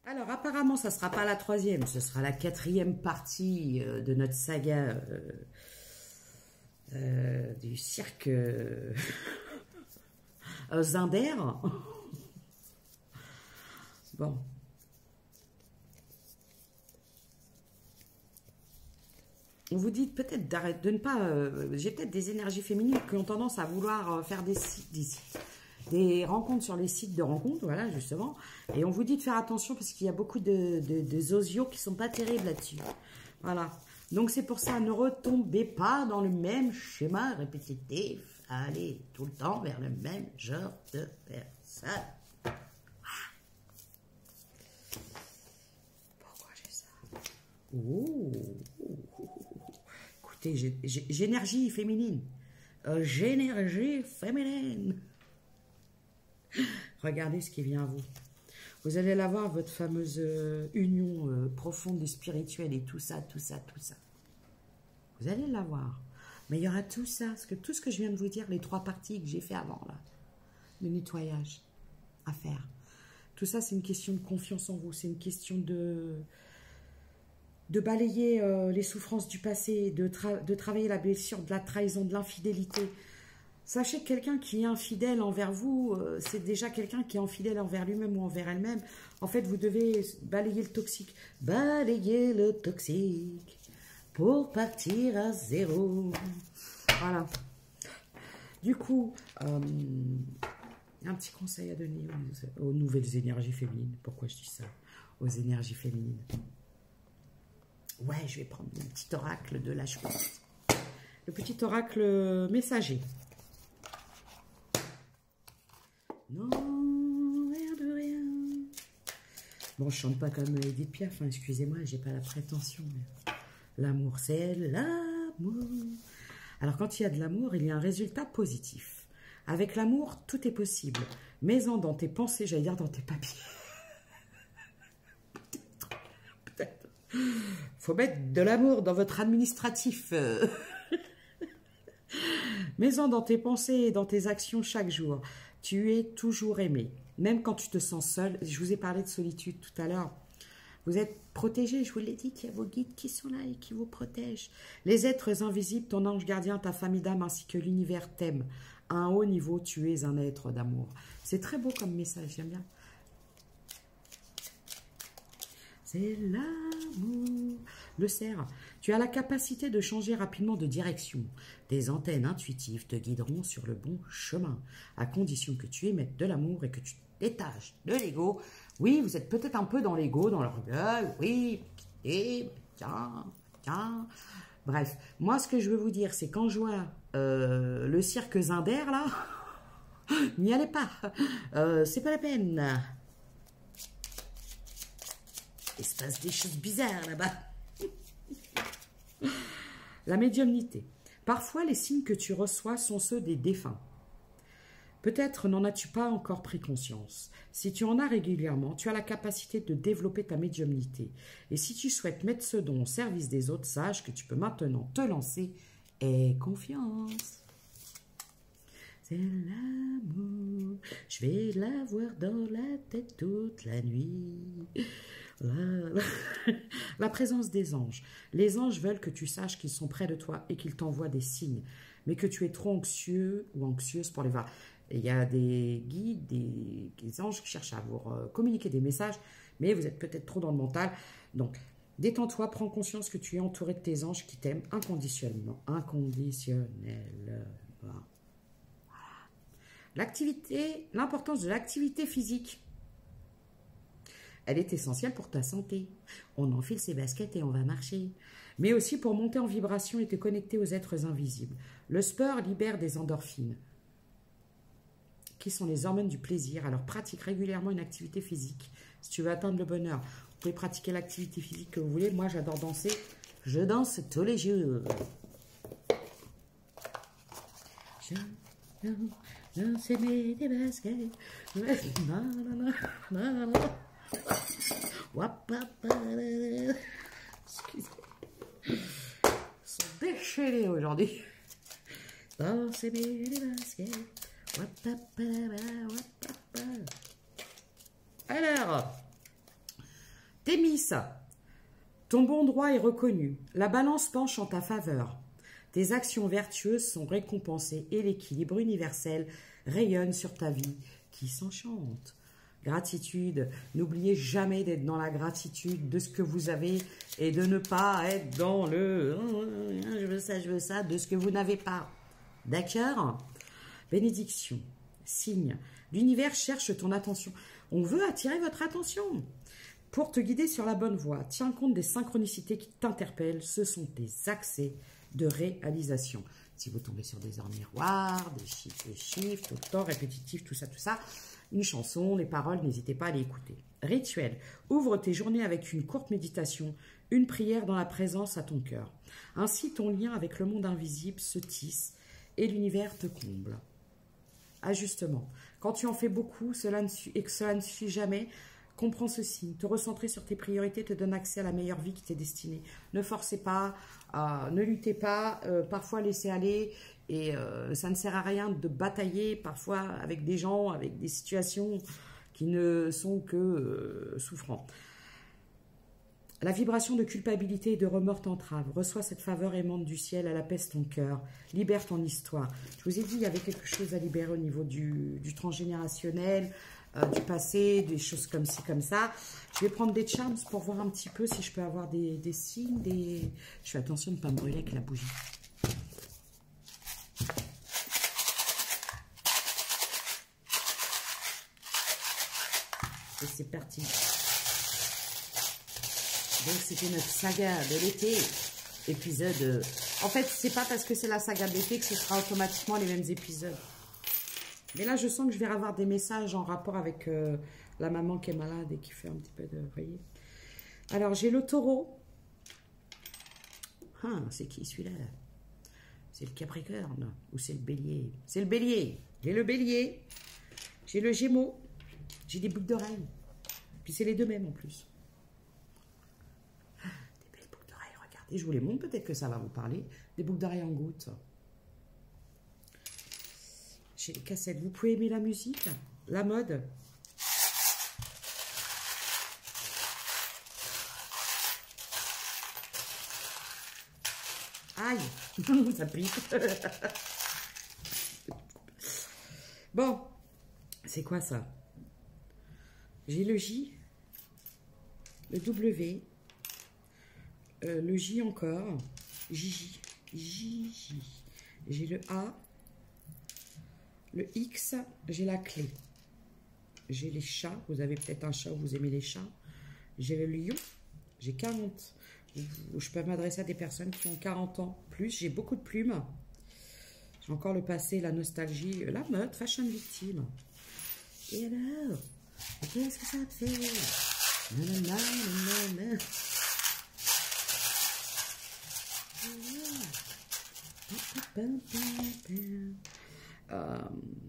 Alors, apparemment, ça ne sera pas la troisième, ce sera la quatrième partie de notre saga du cirque Zinder. Bon. On vous dit peut-être d'arrêter de ne pas... J'ai peut-être des énergies féminines qui ont tendance à vouloir faire des rencontres sur les sites de rencontres, voilà, justement. Et on vous dit de faire attention parce qu'il y a beaucoup de zosios qui sont pas terribles là-dessus. Voilà. Donc, c'est pour ça, ne retombez pas dans le même schéma répétitif. Allez tout le temps vers le même genre de personne. Pourquoi j'ai ça? Oh. Écoutez, j'ai énergie féminine. J'énergie féminine. Regardez ce qui vient à vous. Vous allez la voir, votre fameuse union profonde et spirituelle et tout ça, tout ça, tout ça. Vous allez la voir. Mais il y aura tout ça, tout ce que je viens de vous dire, les 3 parties que j'ai fait avant, là, de nettoyage à faire. Tout ça, c'est une question de confiance en vous. C'est une question de balayer les souffrances du passé, de travailler la blessure, de la trahison, de l'infidélité. Sachez que quelqu'un qui est infidèle envers vous, c'est déjà quelqu'un qui est infidèle envers lui-même ou envers elle-même. En fait, vous devez balayer le toxique. Balayer le toxique pour partir à zéro. Voilà. Du coup, un petit conseil à donner aux nouvelles énergies féminines. Pourquoi je dis ça? Aux énergies féminines. Ouais, je vais prendre le petit oracle de la chouette. Le petit oracle messager. Non, rien de rien. Bon, je chante pas comme Edith Piaf, hein, excusez-moi, j'ai pas la prétention. L'amour, c'est l'amour. Alors, quand il y a de l'amour, il y a un résultat positif. Avec l'amour, tout est possible. Mets-en dans tes pensées, j'allais dire dans tes papiers. Peut-être. Faut mettre de l'amour dans votre administratif. Mets-en dans tes pensées et dans tes actions chaque jour. Tu es toujours aimé, même quand tu te sens seul. Je vous ai parlé de solitude tout à l'heure. Vous êtes protégé, je vous l'ai dit, qu'il y a vos guides qui sont là et qui vous protègent. Les êtres invisibles, ton ange gardien, ta famille d'âme ainsi que l'univers t'aiment. À un haut niveau, tu es un être d'amour. C'est très beau comme message, j'aime bien. C'est l'amour. Le cerf. Tu as la capacité de changer rapidement de direction. Tes antennes intuitives te guideront sur le bon chemin, à condition que tu émettes de l'amour et que tu te détaches de l'ego. Oui, vous êtes peut-être un peu dans l'ego, dans l'orgueil. Oui, et tiens. Bref, moi, ce que je veux vous dire, c'est quand je vois le cirque Zinder, là, n'y allez pas. C'est pas la peine. Il se passe des choses bizarres là-bas. La médiumnité. Parfois, les signes que tu reçois sont ceux des défunts. Peut-être n'en as-tu pas encore pris conscience. Si tu en as régulièrement, tu as la capacité de développer ta médiumnité. Et si tu souhaites mettre ce don au service des autres, sache que tu peux maintenant te lancer. Aie confiance. C'est l'amour. Je vais l'avoir dans la tête toute la nuit. La présence des anges. Les anges veulent que tu saches qu'ils sont près de toi et qu'ils t'envoient des signes, mais que tu es trop anxieux ou anxieuse pour les voir. Et il y a des guides, des anges qui cherchent à vous communiquer des messages, mais vous êtes peut-être trop dans le mental. Donc, détends-toi, prends conscience que tu es entouré de tes anges qui t'aiment inconditionnellement. Voilà. L'activité, l'importance de l'activité physique. Elle est essentielle pour ta santé. On enfile ses baskets et on va marcher. Mais aussi pour monter en vibration et te connecter aux êtres invisibles. Le sport libère des endorphines, qui sont les hormones du plaisir. Alors pratique régulièrement une activité physique. Si tu veux atteindre le bonheur, vous pouvez pratiquer l'activité physique que vous voulez. Moi, j'adore danser. Je danse tous les jours. Je danse des baskets. Excusez-moi. Ils sont déchaînés aujourd'hui. Danser des baskets. Alors, Thémis, ton bon droit est reconnu. La balance penche en ta faveur. Tes actions vertueuses sont récompensées et l'équilibre universel rayonne sur ta vie qui s'enchante. Gratitude, n'oubliez jamais d'être dans la gratitude de ce que vous avez et de ne pas être dans le « je veux ça » de ce que vous n'avez pas. D'accord? Bénédiction, signe, l'univers cherche ton attention. On veut attirer votre attention pour te guider sur la bonne voie. Tiens compte des synchronicités qui t'interpellent, ce sont tes accès de réalisation. Si vous tombez sur des heures miroirs, des chiffres, tout le temps répétitifs, tout ça, une chanson, les paroles, n'hésitez pas à les écouter. Rituel, ouvre tes journées avec une courte méditation, une prière dans la présence à ton cœur. Ainsi, ton lien avec le monde invisible se tisse et l'univers te comble. Ajustement, quand tu en fais beaucoup et que cela ne suffit jamais, comprends ceci, te recentrer sur tes priorités te donne accès à la meilleure vie qui t'est destinée. Ne forcez pas, ne luttez pas, parfois laissez aller, et ça ne sert à rien de batailler parfois avec des gens, avec des situations qui ne sont que souffrants. La vibration de culpabilité et de remords t'entrave. Reçois cette faveur aimante du ciel, elle apaise ton cœur, libère ton histoire. Je vous ai dit, il y avait quelque chose à libérer au niveau du transgénérationnel, du passé, des choses comme ci, comme ça. Je vais prendre des charms pour voir un petit peu si je peux avoir des signes, Je fais attention de ne pas me brûler avec la bougie. Et c'est parti. Donc c'était notre saga de l'été, épisode... En fait, c'est pas parce que c'est la saga de l'été que ce sera automatiquement les mêmes épisodes. Mais là, je sens que je vais avoir des messages en rapport avec la maman qui est malade et qui fait un petit peu de... Vous voyez? Alors, j'ai le taureau. Ah, c'est qui celui-là? C'est le Capricorne ou c'est le bélier? C'est le bélier. J'ai le bélier. J'ai le gémeaux. J'ai des boucles d'oreilles. Puis c'est les deux mêmes en plus. Des belles boucles d'oreilles, regardez. Je vous les montre, peut-être que ça va vous parler. Des boucles d'oreilles en gouttes. J'ai les cassettes. Vous pouvez aimer la musique, la mode. Aïe, ça pique. Bon, c'est quoi ça? J'ai le J, le W, le J encore, J. J'ai le A, le X, j'ai la clé. J'ai les chats, vous avez peut-être un chat, vous aimez les chats. J'ai le lion, j'ai 40. Je peux m'adresser à des personnes qui ont 40 ans plus. J'ai beaucoup de plumes. J'ai encore le passé, la nostalgie, la mode, fashion victime. Et alors, qu'est-ce que ça te fait? Nanana.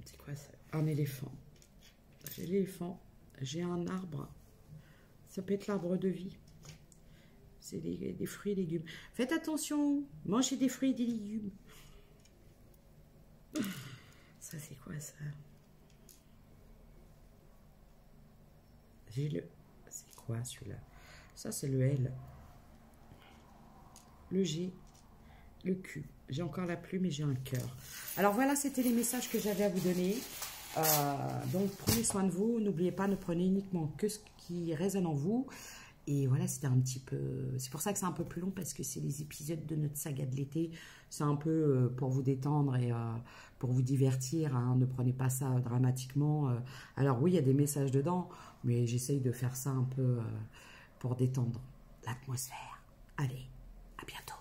C'est quoi ça? Un éléphant. J'ai l'éléphant. J'ai un arbre. Ça peut être l'arbre de vie. C'est des fruits et légumes. Faites attention. Mangez des fruits et des légumes. Ça, c'est quoi ça? J'ai le... C'est quoi celui-là? Ça, c'est le L. Le G. Le Q. J'ai encore la plume et j'ai un cœur. Alors voilà, c'était les messages que j'avais à vous donner. Donc prenez soin de vous. N'oubliez pas, ne prenez uniquement que ce qui résonne en vous. Et voilà, c'était un petit peu... C'est pour ça que c'est un peu plus long, parce que c'est les épisodes de notre saga de l'été. C'est un peu pour vous détendre et pour vous divertir. Hein. Ne prenez pas ça dramatiquement. Alors oui, il y a des messages dedans, mais j'essaye de faire ça un peu pour détendre l'atmosphère. Allez, à bientôt.